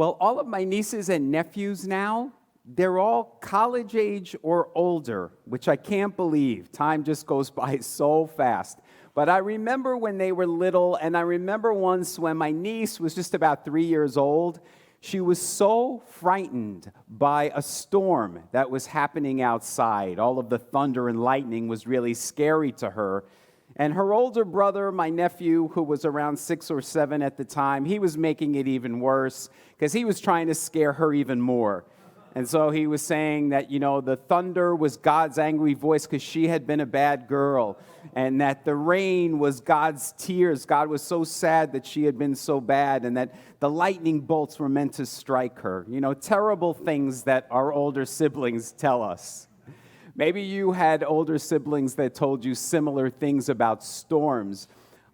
Well, all of my nieces and nephews now, they're all college age or older, which I can't believe. Time just goes by so fast. But I remember when they were little, and I remember once when my niece was just about 3 years old, she was so frightened by a storm that was happening outside. All of the thunder and lightning was really scary to her. And her older brother, my nephew, who was around 6 or 7 at the time, he was making it even worse because he was trying to scare her even more. And so he was saying that, the thunder was God's angry voice because she had been a bad girl, and that the rain was God's tears. God was so sad that she had been so bad, and that the lightning bolts were meant to strike her. Terrible things that our older siblings tell us. Maybe you had older siblings that told you similar things about storms.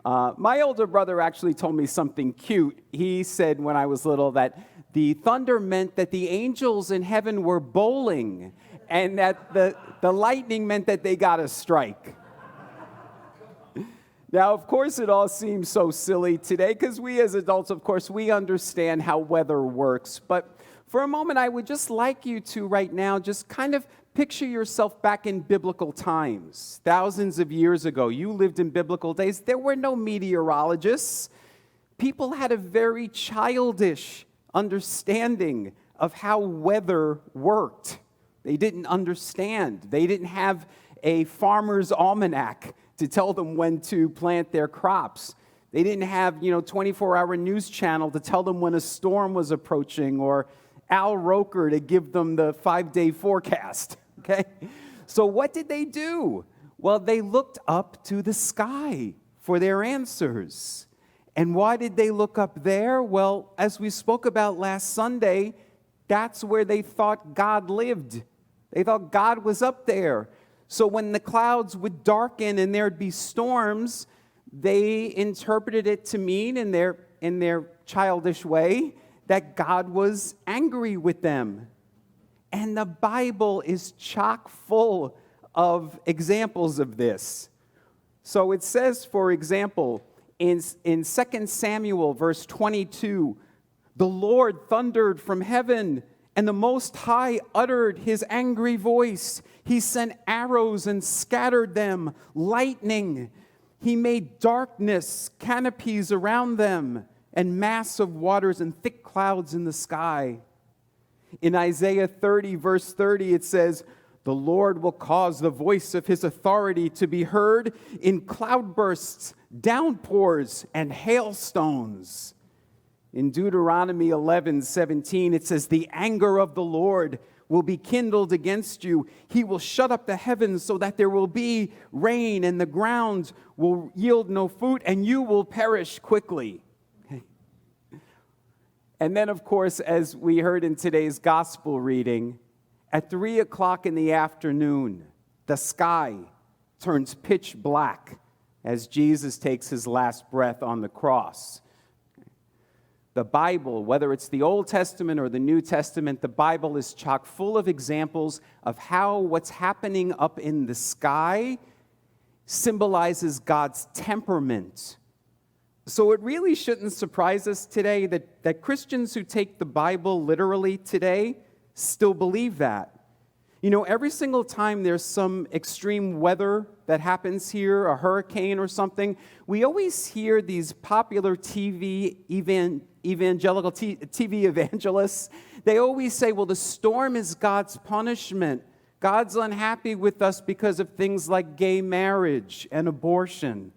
My older brother actually told me something cute. He said when I was little that the thunder meant that the angels in heaven were bowling, and that the lightning meant that they got a strike. Now, of course, it all seems so silly today because we as adults, of course, we understand how weather works. But for a moment, I would just like you to right now just kind of picture yourself back in biblical times. Thousands of years ago, you lived in biblical days. There were no meteorologists. People had a very childish understanding of how weather worked. They didn't understand. They didn't have a farmer's almanac to tell them when to plant their crops. They didn't have, 24-hour news channel to tell them when a storm was approaching, or Al Roker to give them the 5-day forecast, okay? So what did they do? Well, they looked up to the sky for their answers. And why did they look up there? Well, as we spoke about last Sunday, that's where they thought God lived. They thought God was up there. So when the clouds would darken and there'd be storms, they interpreted it to mean in their childish way that God was angry with them. And the Bible is chock full of examples of this. So it says, for example, in 2 Samuel, verse 22, the Lord thundered from heaven, and the Most High uttered his angry voice. He sent arrows and scattered them, lightning. He made darkness, canopies around them, and mass of waters and thick clouds in the sky. In Isaiah 30, verse 30, it says, the Lord will cause the voice of his authority to be heard in cloudbursts, downpours, and hailstones. In Deuteronomy 11:17, it says, the anger of the Lord will be kindled against you. He will shut up the heavens so that there will be rain, and the ground will yield no fruit, and you will perish quickly. And then, of course, as we heard in today's gospel reading, at 3 o'clock in the afternoon, the sky turns pitch black as Jesus takes his last breath on the cross. The Bible, whether it's the Old Testament or the New Testament, the Bible is chock full of examples of how what's happening up in the sky symbolizes God's temperament. So it really shouldn't surprise us today that Christians who take the Bible literally today still believe that. Every single time there's some extreme weather that happens here, a hurricane or something, we always hear these popular evangelical TV evangelists. They always say, well, the storm is God's punishment. God's unhappy with us because of things like gay marriage and abortion.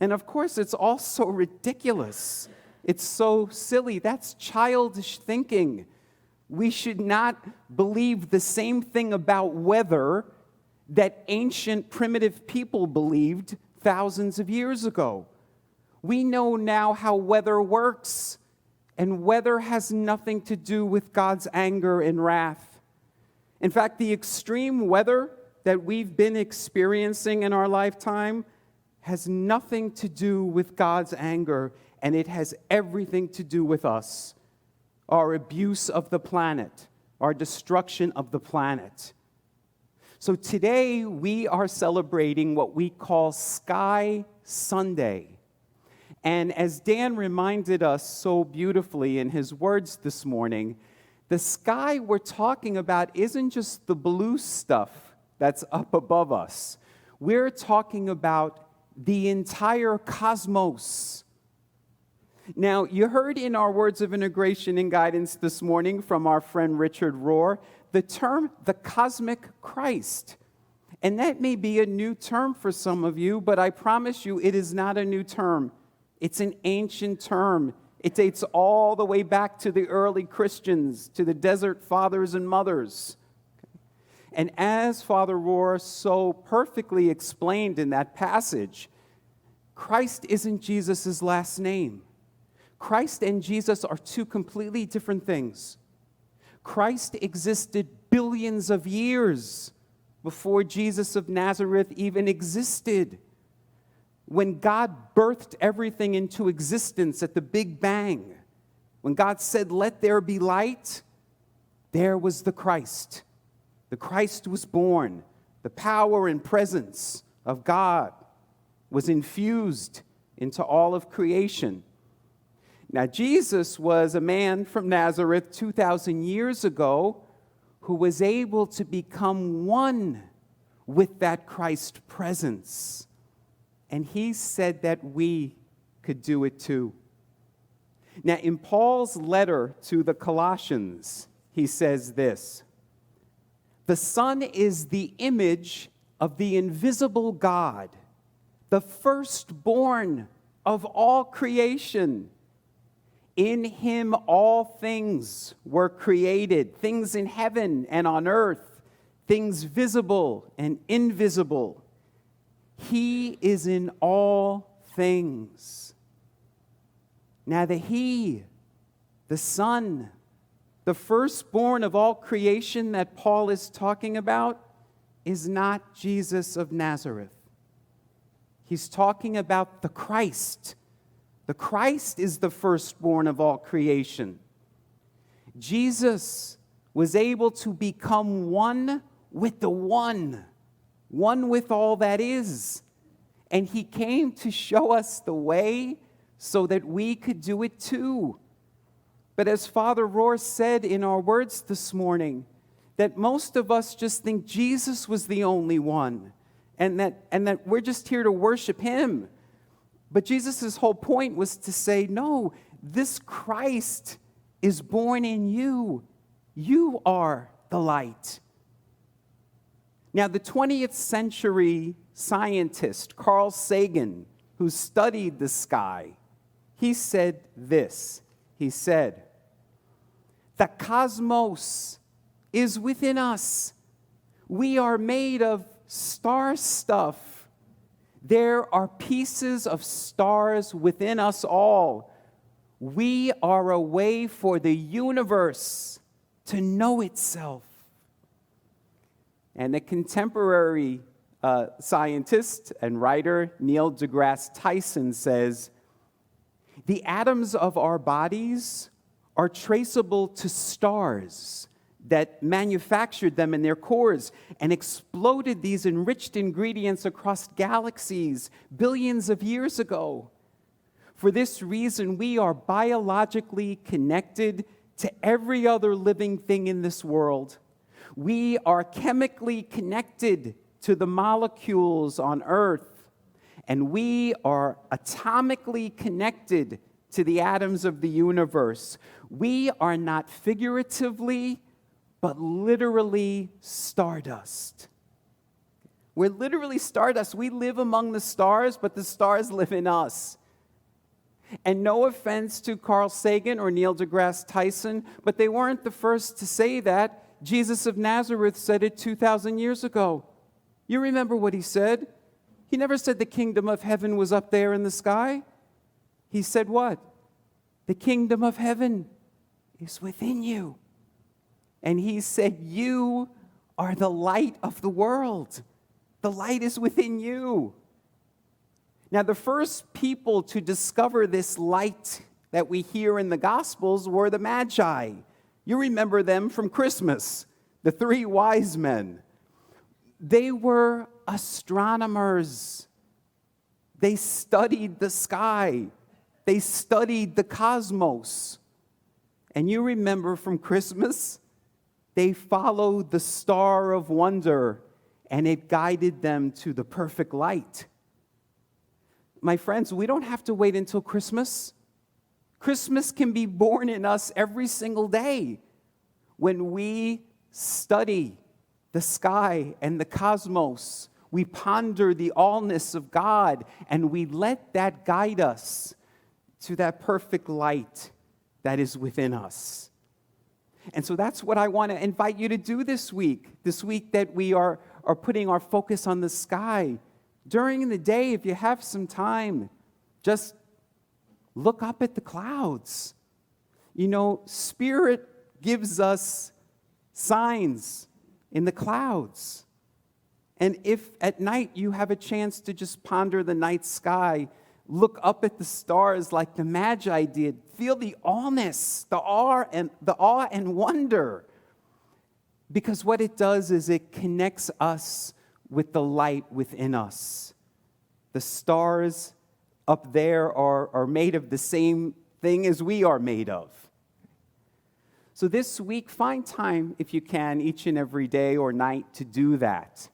And of course, it's all so ridiculous. It's so silly. That's childish thinking. We should not believe the same thing about weather that ancient primitive people believed thousands of years ago. We know now how weather works, and weather has nothing to do with God's anger and wrath. In fact, the extreme weather that we've been experiencing in our lifetime has nothing to do with God's anger, and it has everything to do with us. Our abuse of the planet, our destruction of the planet. So today we are celebrating what we call Sky Sunday. And as Dan reminded us so beautifully in his words this morning, the sky we're talking about isn't just the blue stuff that's up above us. We're talking about the entire cosmos. Now, you heard in our words of integration and guidance this morning from our friend Richard Rohr the term the cosmic Christ. And that may be a new term for some of you, but I promise you it is not a new term. It's an ancient term. It dates all the way back to the early Christians, to the desert fathers and mothers. And as Father Rohr so perfectly explained in that passage, Christ isn't Jesus' last name. Christ and Jesus are two completely different things. Christ existed billions of years before Jesus of Nazareth even existed. When God birthed everything into existence at the Big Bang, when God said, "Let there be light," there was the Christ. The Christ was born. The power and presence of God was infused into all of creation. Now, Jesus was a man from Nazareth 2,000 years ago who was able to become one with that Christ presence. And he said that we could do it too. Now, in Paul's letter to the Colossians, he says this: "The Son is the image of the invisible God, the firstborn of all creation. In him all things were created, things in heaven and on earth, things visible and invisible. He is in all things." Now the He, the Son, the firstborn of all creation that Paul is talking about is not Jesus of Nazareth. He's talking about the Christ. The Christ is the firstborn of all creation. Jesus was able to become one with the one with all that is. And he came to show us the way so that we could do it too. But as Father Rohr said in our words this morning, that most of us just think Jesus was the only one, and that we're just here to worship him. But Jesus' whole point was to say, no, this Christ is born in you. You are the light. Now, the 20th century scientist Carl Sagan, who studied the sky, he said this. He said, "The cosmos is within us. We are made of star stuff. There are pieces of stars within us all. We are a way for the universe to know itself." And the contemporary scientist and writer Neil deGrasse Tyson says, "The atoms of our bodies are traceable to stars that manufactured them in their cores and exploded these enriched ingredients across galaxies billions of years ago. For this reason, we are biologically connected to every other living thing in this world. We are chemically connected to the molecules on Earth, and we are atomically connected to the atoms of the universe. We are not figuratively, but literally stardust." We're literally stardust. We live among the stars, but the stars live in us. And no offense to Carl Sagan or Neil deGrasse Tyson, but they weren't the first to say that. Jesus of Nazareth said it 2,000 years ago. You remember what he said? He never said the kingdom of heaven was up there in the sky. He said what? The kingdom of heaven is within you. And he said, you are the light of the world. The light is within you. Now, the first people to discover this light that we hear in the Gospels were the Magi. You remember them from Christmas, the 3 wise men. They were astronomers. They studied the sky. They studied the cosmos. And you remember from Christmas, they followed the star of wonder, and it guided them to the perfect light. My friends, we don't have to wait until Christmas. Christmas can be born in us every single day when we study the sky and the cosmos. We ponder the allness of God, and we let that guide us to that perfect light that is within us. And so that's what I want to invite you to do this week that we are putting our focus on the sky. During the day, if you have some time, just look up at the clouds. You know, Spirit gives us signs in the clouds. And if at night you have a chance to just ponder the night sky, look up at the stars like the Magi did, feel the allness, the awe and wonder. Because what it does is it connects us with the light within us. The stars up there are made of the same thing as we are made of. So this week, find time, if you can, each and every day or night to do that.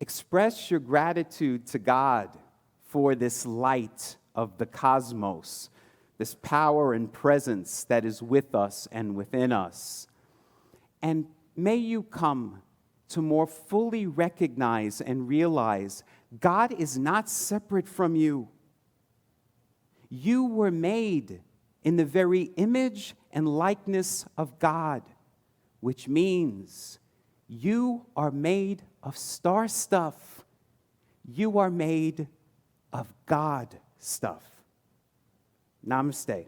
Express your gratitude to God for this light of the cosmos, this power and presence that is with us and within us. And may you come to more fully recognize and realize God is not separate from you. You were made in the very image and likeness of God, which means you are made of star stuff. You are made of God stuff. Namaste.